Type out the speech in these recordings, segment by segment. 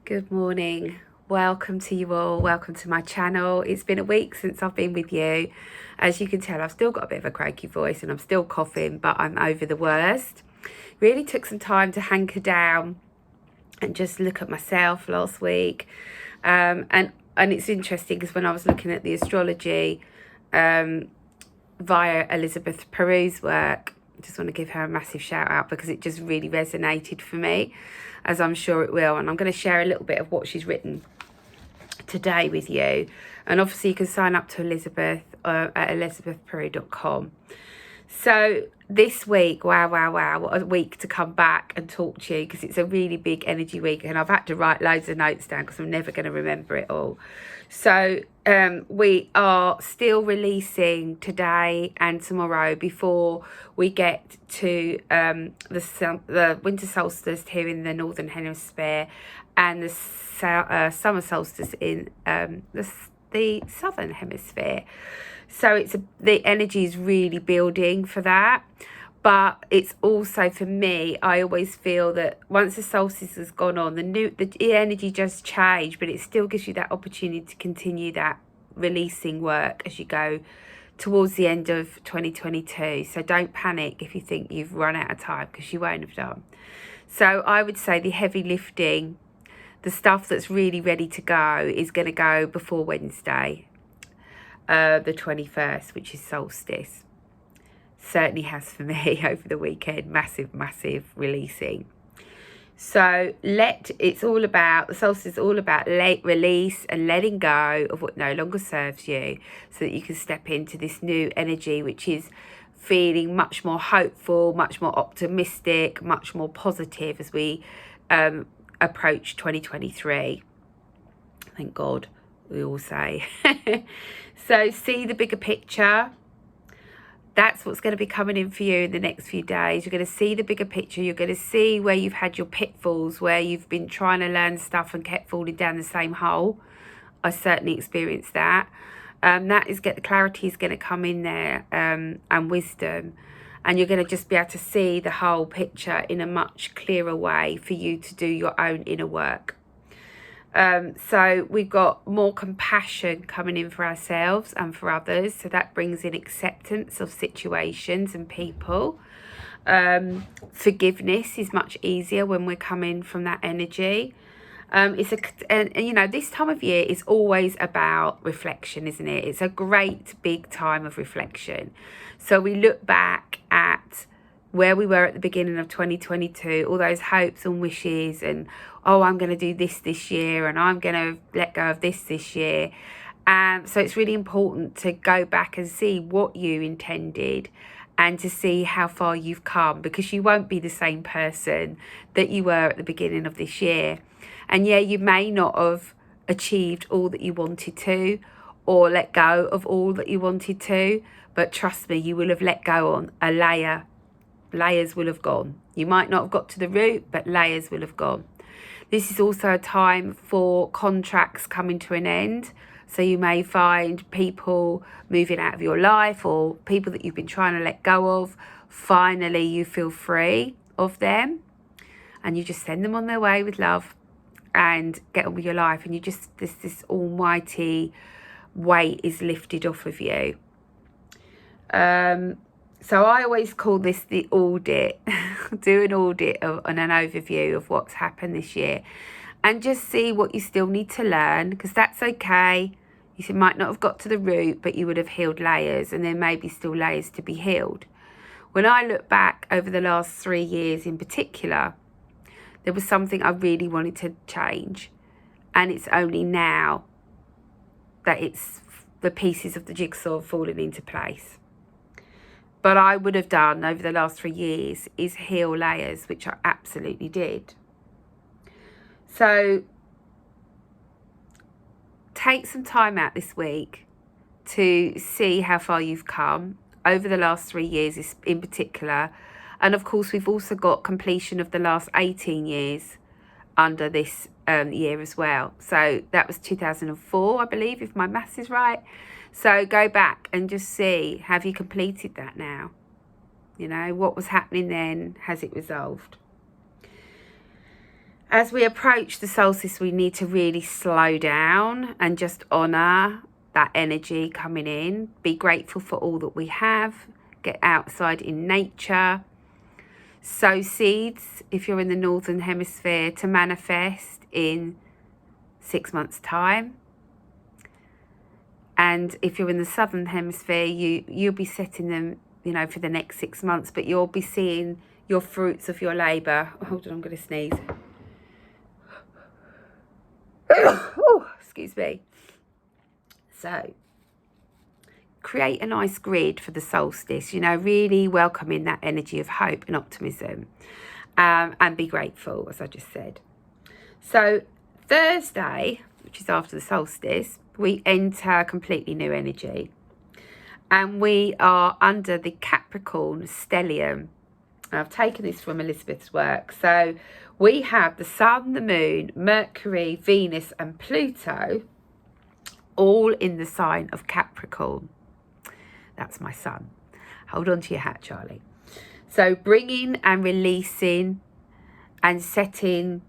Good morning. Welcome to you all. Welcome to my channel. It's been a week since I've been with you. As you can tell, I've still got a bit of a croaky voice and I'm still coughing, but I'm over the worst. Really took some time to hanker down and just look at myself last week. And it's interesting because when I was looking at the astrology via Elizabeth Peru's work, I just want to give her a massive shout out because it just really resonated for me, as I'm sure it will. And I'm going to share a little bit of what she's written today with you. And obviously you can sign up to Elizabeth at elizabethperu.com. So this week, wow, what a week to come back and talk to you, because it's a really big energy week and I've had to write loads of notes down because I'm never going to remember it all. So we are still releasing today and tomorrow before we get to the winter solstice here in the northern hemisphere and the summer solstice in the southern hemisphere. So the energy is really building for that. But it's also, for me, I always feel that once the solstice has gone on, the energy just change, but it still gives you that opportunity to continue that releasing work as you go towards the end of 2022. So don't panic if you think you've run out of time, because you won't have done. So I would say the heavy lifting, the stuff that's really ready to go, is going to go before Wednesday, the 21st, which is solstice. Certainly has for me over the weekend. Massive releasing. So it's all about, the solstice is all about release and letting go of what no longer serves you, so that you can step into this new energy, which is feeling much more hopeful, much more optimistic, much more positive as we approach 2023. Thank God, we all say. So see the bigger picture. That's what's going to be coming in for you in the next few days. You're going to see the bigger picture. You're going to see where you've had your pitfalls, where you've been trying to learn stuff and kept falling down the same hole. I certainly experienced that. The clarity is going to come in there, and wisdom. And you're going to just be able to see the whole picture in a much clearer way for you to do your own inner work. So we've got more compassion coming in for ourselves and for others. So that brings in acceptance of situations and people. Forgiveness is much easier when we're coming from that energy. This time of year is always about reflection, isn't it? It's a great big time of reflection. So we look back at where we were at the beginning of 2022, all those hopes and wishes, and I'm going to do this year, and I'm going to let go of this year. So it's really important to go back and see what you intended and to see how far you've come, because you won't be the same person that you were at the beginning of this year. And yeah, you may not have achieved all that you wanted to, or let go of all that you wanted to, but trust me, you will have let go on a layers will have gone. You might not have got to the root, but layers will have gone. This is also a time for contracts coming to an end. So you may find people moving out of your life, or people that you've been trying to let go of. Finally, you feel free of them and you just send them on their way with love and get on with your life. And this almighty weight is lifted off of you. So I always call this the audit. Do an audit and an overview of what's happened this year, and just see what you still need to learn, because that's okay. You might not have got to the root, but you would have healed layers, and there may be still layers to be healed. When I look back over the last 3 years in particular, there was something I really wanted to change, and it's only now that it's the pieces of the jigsaw falling into place. But I would have done over the last 3 years is heal layers, which I absolutely did. So take some time out this week to see how far you've come over the last 3 years in particular. And of course, we've also got completion of the last 18 years under this year as well. So that was 2004, I believe, if my maths is right. So go back and just see, have you completed that now? You know, what was happening then? Has it resolved? As we approach the solstice, we need to really slow down and just honour that energy coming in. Be grateful for all that we have. Get outside in nature. Sow seeds, if you're in the northern hemisphere, to manifest in 6 months' time. And if you're in the southern hemisphere, you'll be setting them, you know, for the next 6 months, but you'll be seeing your fruits of your labour. Hold on, I'm going to sneeze. Oh, excuse me. So, create a nice grid for the solstice, you know, really welcoming that energy of hope and optimism, and be grateful, as I just said. So, Thursday, which is after the solstice, we enter completely new energy, and we are under the Capricorn stellium. I've taken this from Elizabeth's work. So we have the Sun, the Moon, Mercury, Venus and Pluto all in the sign of Capricorn. That's my son. Hold on to your hat, Charlie. So bringing and releasing and setting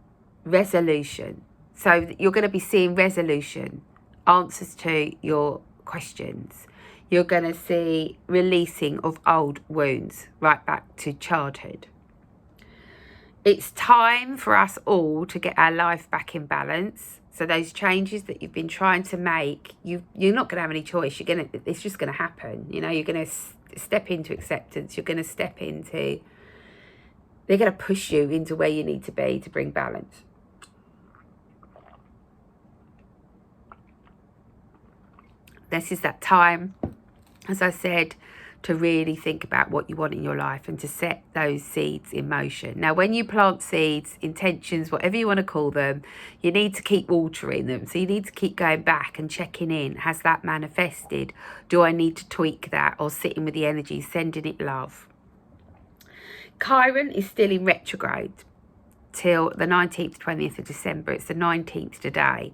resolution. So you're going to be seeing resolution, answers to your questions. You're going to see releasing of old wounds right back to childhood. It's time for us all to get our life back in balance. So those changes that you've been trying to make, you're not going to have any choice. It's just going to happen. You know, you're going to step into acceptance. You're going to step into, they're going to push you into where you need to be to bring balance. This is that time, as I said, to really think about what you want in your life and to set those seeds in motion. Now, when you plant seeds, intentions, whatever you want to call them, you need to keep watering them. So you need to keep going back and checking in. Has that manifested? Do I need to tweak that, or sitting with the energy, sending it love? Chiron is still in retrograde till the 19th, 20th of December. It's the 19th today.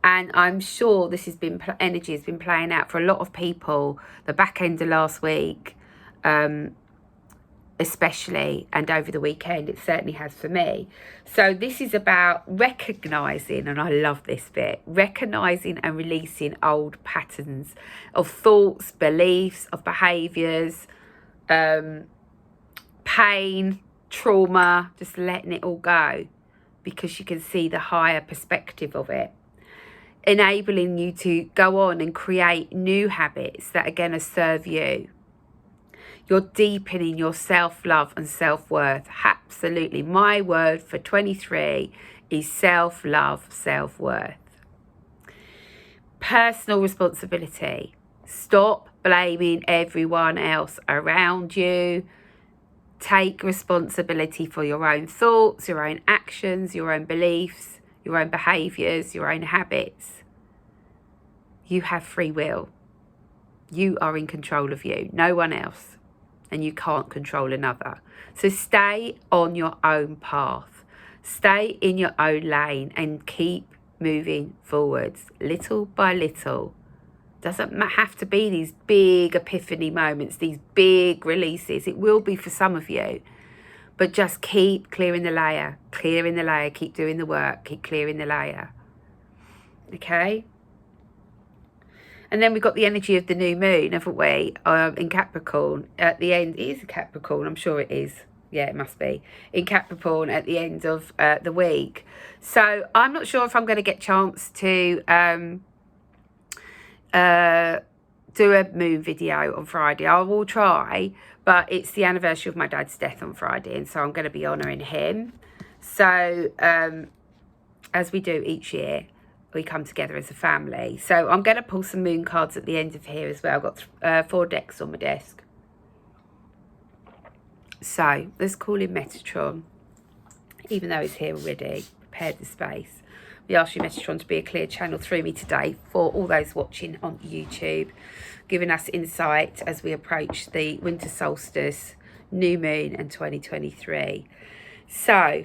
And I'm sure this has been, energy has been playing out for a lot of people the back end of last week, especially, and over the weekend. It certainly has for me. So this is about recognising, and I love this bit, recognising and releasing old patterns of thoughts, beliefs, of behaviours, pain, trauma, just letting it all go, because you can see the higher perspective of it, enabling you to go on and create new habits that are going to serve you. You're deepening your self-love and self-worth. Absolutely. My word for 23 is self-love, self-worth. Personal responsibility. Stop blaming everyone else around you. Take responsibility for your own thoughts, your own actions, your own beliefs, your own behaviours, your own habits. You have free will. You are in control of you, no one else. And you can't control another. So stay on your own path. Stay in your own lane and keep moving forwards, little by little. Doesn't have to be these big epiphany moments, these big releases. It will be for some of you. But just keep clearing the layer, keep doing the work, keep clearing the layer. Okay? And then we've got the energy of the new moon, haven't we, in Capricorn. At the end, it is a Capricorn, I'm sure it is. Yeah, it must be. In Capricorn at the end of the week. So I'm not sure if I'm going to get a chance to do a moon video on Friday. I will try, but it's the anniversary of my dad's death on Friday, and so I'm going to be honouring him. So as we do each year, we come together as a family. So I'm going to pull some moon cards at the end of here as well. I've got 4 decks on my desk. So let's call in Metatron, even though he's here already. Prepared the space. We ask you, Metatron, to be a clear channel through me today for all those watching on YouTube, giving us insight as we approach the winter solstice, new moon and 2023. So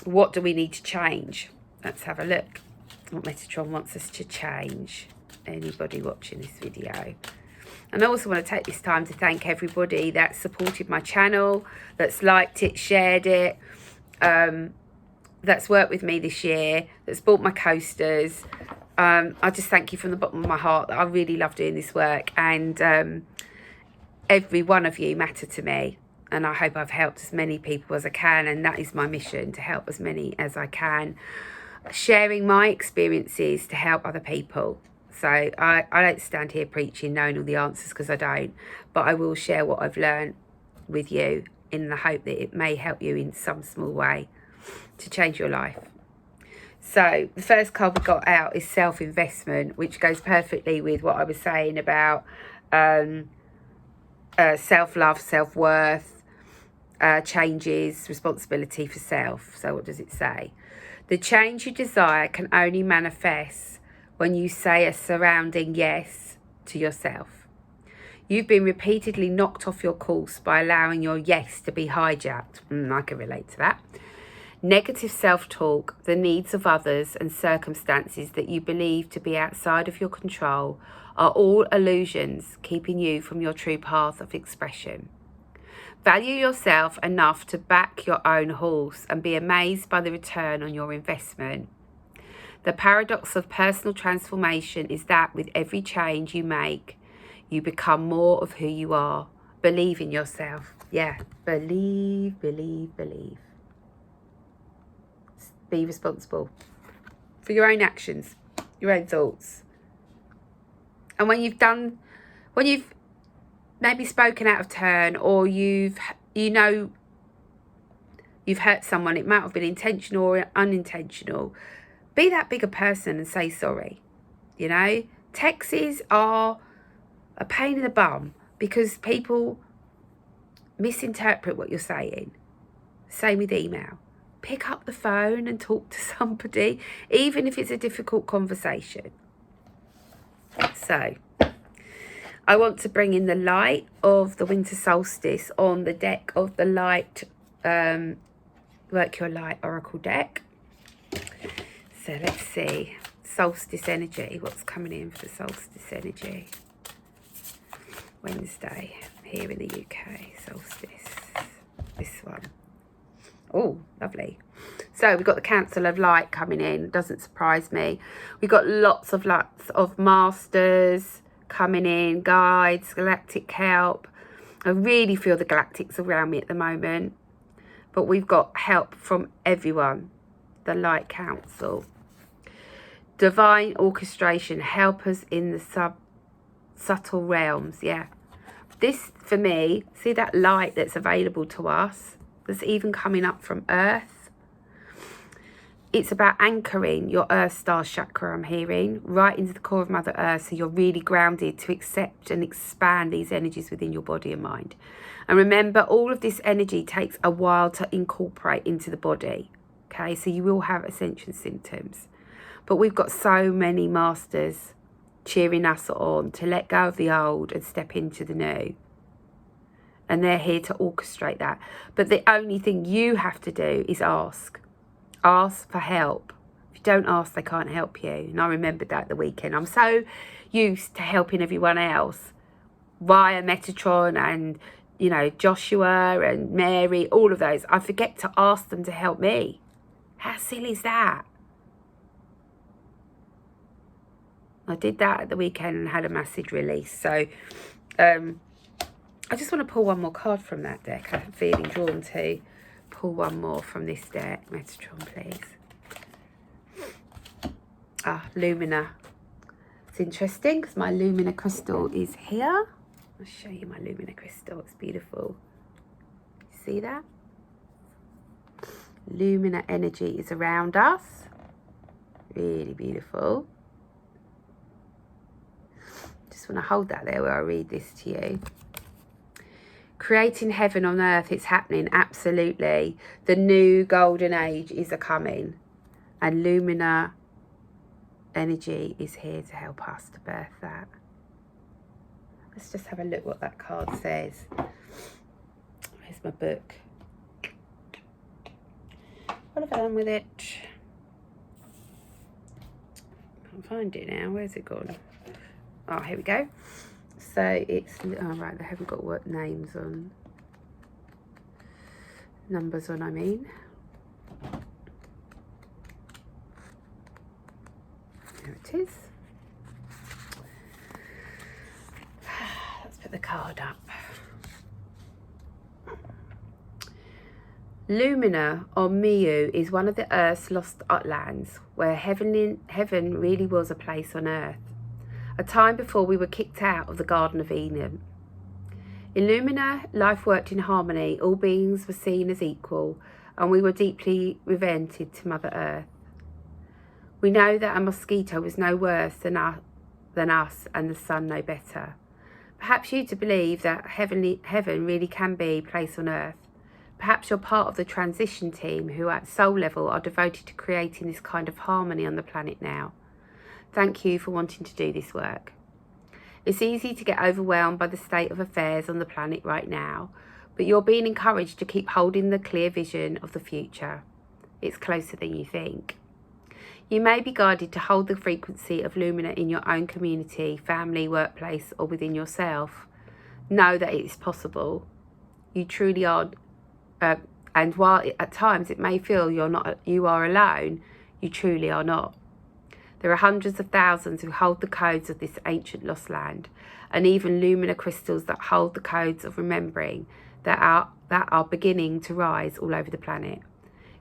what do we need to change? Let's have a look what Metatron wants us to change. Anybody watching this video? And I also want to take this time to thank everybody that's supported my channel, that's liked it, shared it, that's worked with me this year, that's bought my coasters. I just thank you from the bottom of my heart that I really love doing this work, and every one of you matter to me, and I hope I've helped as many people as I can, and that is my mission, to help as many as I can, sharing my experiences to help other people. So I don't stand here preaching knowing all the answers, because I don't, but I will share what I've learned with you in the hope that it may help you in some small way to change your life. So the first card we got out is self-investment, which goes perfectly with what I was saying about self-love, self-worth, changes, responsibility for self. So what does it say? The change you desire can only manifest when you say a surrounding yes to yourself. You've been repeatedly knocked off your course by allowing your yes to be hijacked. I can relate to that. Negative self-talk, the needs of others and circumstances that you believe to be outside of your control are all illusions keeping you from your true path of expression. Value yourself enough to back your own horse and be amazed by the return on your investment. The paradox of personal transformation is that with every change you make, you become more of who you are. Believe in yourself. Yeah, believe, believe, believe. Be responsible for your own actions, your own thoughts. And when you've maybe spoken out of turn, or you've hurt someone, it might have been intentional or unintentional, be that bigger person and say sorry. You know, texts are a pain in the bum because people misinterpret what you're saying. Same with email. Pick up the phone and talk to somebody, even if it's a difficult conversation. So, I want to bring in the light of the winter solstice on the deck of the light, Work Your Light Oracle deck. So let's see, solstice energy, what's coming in for the solstice energy? Wednesday, here in the UK, solstice, this one. Oh, lovely. So we've got the Council of Light coming in. Doesn't surprise me. We've got lots of masters coming in, guides, galactic help. I really feel the galactics around me at the moment. But we've got help from everyone. The Light Council. Divine orchestration. Help us in the subtle realms. Yeah. This, for me, see that light that's available to us? That's even coming up from Earth. It's about anchoring your Earth Star chakra, I'm hearing, right into the core of Mother Earth, so you're really grounded to accept and expand these energies within your body and mind. And remember, all of this energy takes a while to incorporate into the body. Okay, so you will have ascension symptoms. But we've got so many masters cheering us on to let go of the old and step into the new. And they're here to orchestrate that. But the only thing you have to do is ask. Ask for help. If you don't ask, they can't help you. And I remembered that the weekend. I'm so used to helping everyone else via Metatron and, you know, Joshua and Mary, all of those. I forget to ask them to help me. How silly is that? I did that at the weekend and had a massive release. So, I just want to pull one more card from that deck. I'm feeling drawn to pull one more from this deck. Metatron, please. Lumina. It's interesting because my Lumina crystal is here. I'll show you my Lumina crystal. It's beautiful. See that? Lumina energy is around us. Really beautiful. Just want to hold that there while I read this to you. Creating heaven on earth, it's happening, absolutely. The new golden age is a-coming. And Lumina energy is here to help us to birth that. Let's just have a look what that card says. Where's my book? What have I done with it? Can't find it now. Where's it gone? Oh, here we go. So it's, oh right, they haven't got what names on, numbers on, I mean. There it is. Let's put the card up. Lumina, or Miu, is one of the Earth's lost lands, where heaven really was a place on Earth, a time before we were kicked out of the Garden of Eden. In Lumina, life worked in harmony, all beings were seen as equal, and we were deeply reverent to Mother Earth. We know that a mosquito was no worse than us, and the sun no better. Perhaps you to believe that heaven really can be a place on Earth. Perhaps you're part of the transition team who at soul level are devoted to creating this kind of harmony on the planet now. Thank you for wanting to do this work. It's easy to get overwhelmed by the state of affairs on the planet right now, but you're being encouraged to keep holding the clear vision of the future. It's closer than you think. You may be guided to hold the frequency of Lumina in your own community, family, workplace, or within yourself. Know that it is possible. You truly are. And while at times it may feel you are alone, you truly are not. There are hundreds of thousands who hold the codes of this ancient lost land, and even Lumina crystals that hold the codes of remembering that are beginning to rise all over the planet.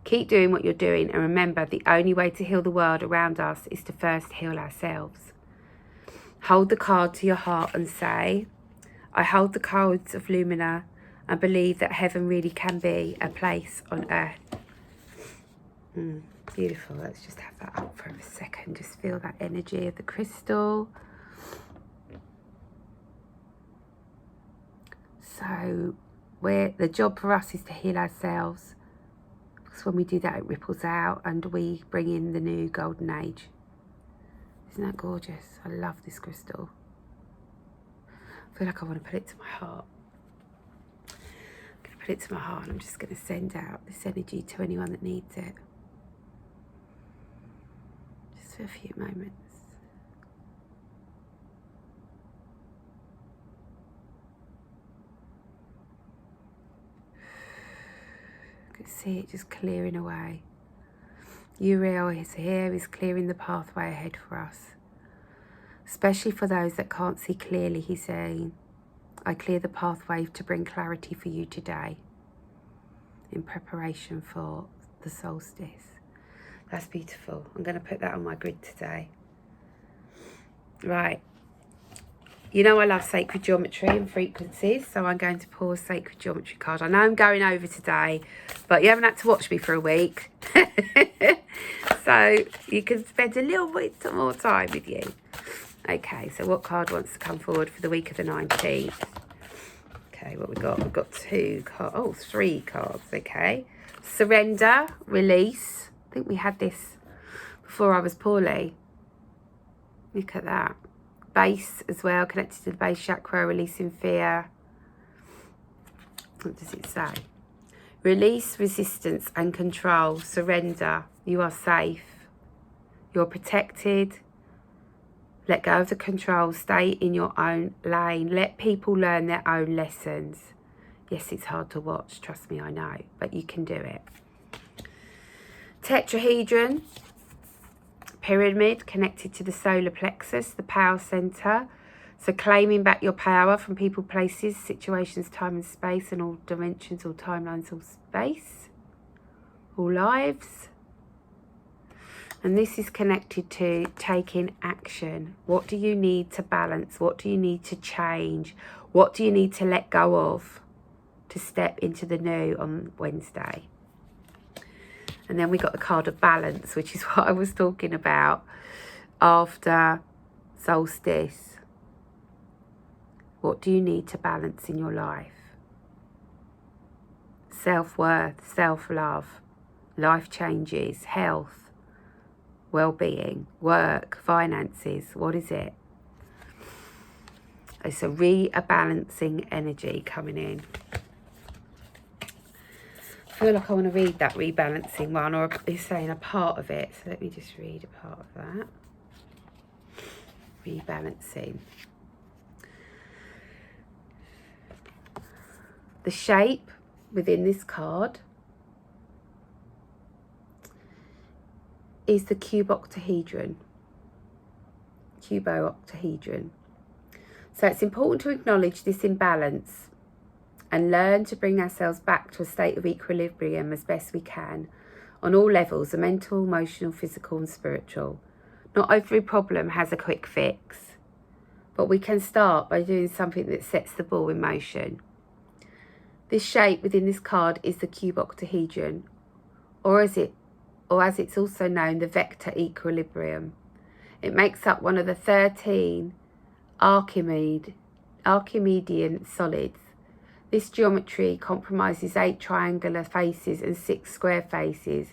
Keep doing what you're doing, and remember, the only way to heal the world around us is to first heal ourselves. Hold the card to your heart and say, I hold the codes of Lumina and believe that heaven really can be a place on Earth. Beautiful. Let's just have that up for a second. Just feel that energy of the crystal. So the job for us is to heal ourselves, because when we do that it ripples out and we bring in the new golden age. Isn't that gorgeous? I love this crystal. I feel like I want to put it to my heart. Put it to my heart, and I'm just going to send out this energy to anyone that needs it. Just for a few moments. I can see it just clearing away. Uriel is here, is clearing the pathway ahead for us. Especially for those that can't see clearly, he's saying, I clear the pathway to bring clarity for you today in preparation for the solstice. That's beautiful. I'm going to put that on my grid today. Right. You know I love sacred geometry and frequencies, so I'm going to pull a sacred geometry card. I know I'm going over today, but you haven't had to watch me for a week. So you can spend a little bit more time with you. Okay, so what card wants to come forward for the week of the 19th? Okay, what we got? We've got three cards, okay. Surrender, release. I think we had this before I was poorly. Look at that. Base as well, connected to the base chakra, releasing fear. What does it say? Release resistance and control. Surrender. You are safe. You're protected. Let go of the control. Stay in your own lane. Let people learn their own lessons. Yes, it's hard to watch. Trust me, I know. But you can do it. Tetrahedron. Pyramid connected to the solar plexus, the power center. So claiming back your power from people, places, situations, time and space, and all dimensions, all timelines, all space, all lives. And this is connected to taking action. What do you need to balance? What do you need to change? What do you need to let go of to step into the new on Wednesday? And then we got the card of balance, which is what I was talking about after solstice. What do you need to balance in your life? Self-worth, self-love, life changes, health, well-being, work, finances. What is it? It's a rebalancing energy coming in. I feel like I want to read that rebalancing one, or it's saying a part of it. So let me just read a part of that. Rebalancing. The shape within this card is the cube octahedron. cubo-octahedron. So it's important to acknowledge this imbalance and learn to bring ourselves back to a state of equilibrium as best we can on all levels, the mental, emotional, physical and spiritual. Not every problem has a quick fix, but we can start by doing something that sets the ball in motion. This shape within this card is the cubo-octahedron, or as it's also known, the vector equilibrium. It makes up one of the 13 Archimedean solids. This geometry comprises 8 triangular faces and 6 square faces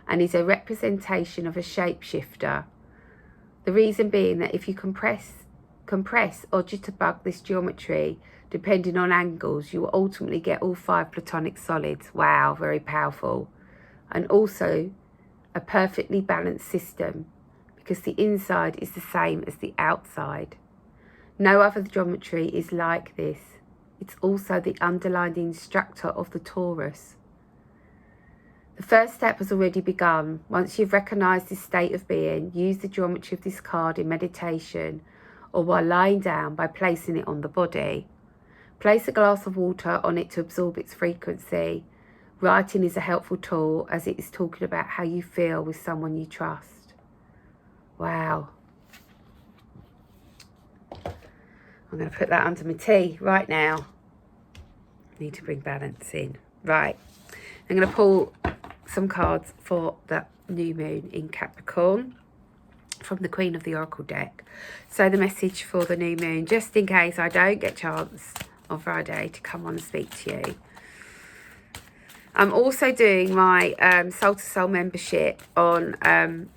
and is a representation of a shapeshifter. The reason being that if you compress or jitterbug this geometry, depending on angles, you will ultimately get all 5 platonic solids. Wow, very powerful. And also a perfectly balanced system, because the inside is the same as the outside. No other geometry is like this. It's also the underlying instructor of the torus. The first step has already begun. Once you've recognised this state of being, use the geometry of this card in meditation or while lying down by placing it on the body. Place a glass of water on it to absorb its frequency. Writing is a helpful tool as it is talking about how you feel with someone you trust. Wow. I'm going to put that under my tea right now. Need to bring balance in. Right. I'm going to pull some cards for the new moon in Capricorn from the Queen of the Oracle deck. So the message for the new moon, just in case I don't get a chance on Friday to come on and speak to you. I'm also doing my Soul to Soul membership on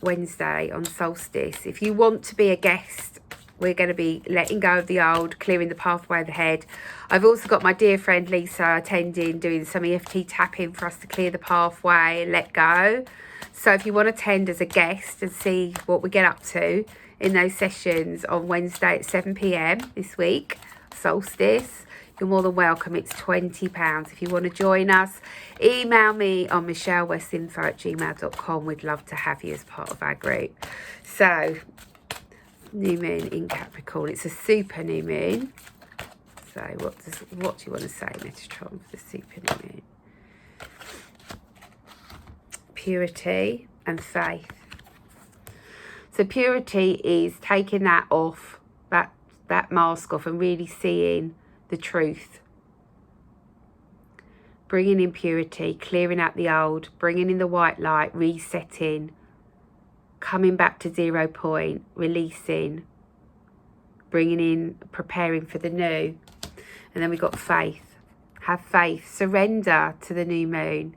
Wednesday on Solstice. If you want to be a guest, we're going to be letting go of the old, clearing the pathway of the head. I've also got my dear friend Lisa attending, doing some EFT tapping for us to clear the pathway and let go. So if you want to attend as a guest and see what we get up to in those sessions on Wednesday at 7 p.m. this week, Solstice, you're more than welcome. It's £20. If you want to join us, email me on michellewestinfo@gmail.com. We'd love to have you as part of our group. So, new moon in Capricorn. It's a super new moon. So what do you want to say, Metatron, for the super new moon? Purity and faith. So purity is taking that off, that mask off, and really seeing the truth. Bringing in purity, clearing out the old, bringing in the white light, resetting, coming back to 0 point, releasing, bringing in, preparing for the new. And then we got faith. Have faith, surrender to the new moon.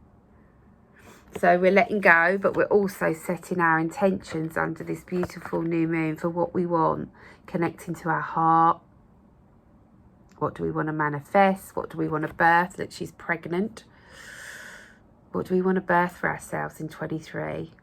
So we're letting go, but we're also setting our intentions under this beautiful new moon for what we want, connecting to our heart. What do we want to manifest? What do we want to birth? That she's pregnant. What do we want to birth for ourselves in 23?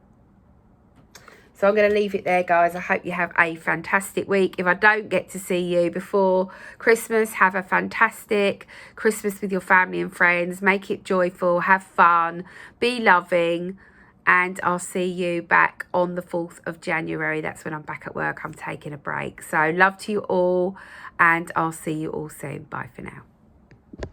So I'm going to leave it there, guys. I hope you have a fantastic week. If I don't get to see you before Christmas, have a fantastic Christmas with your family and friends. Make it joyful. Have fun. Be loving. And I'll see you back on the 4th of January. That's when I'm back at work. I'm taking a break. So love to you all. And I'll see you all soon. Bye for now.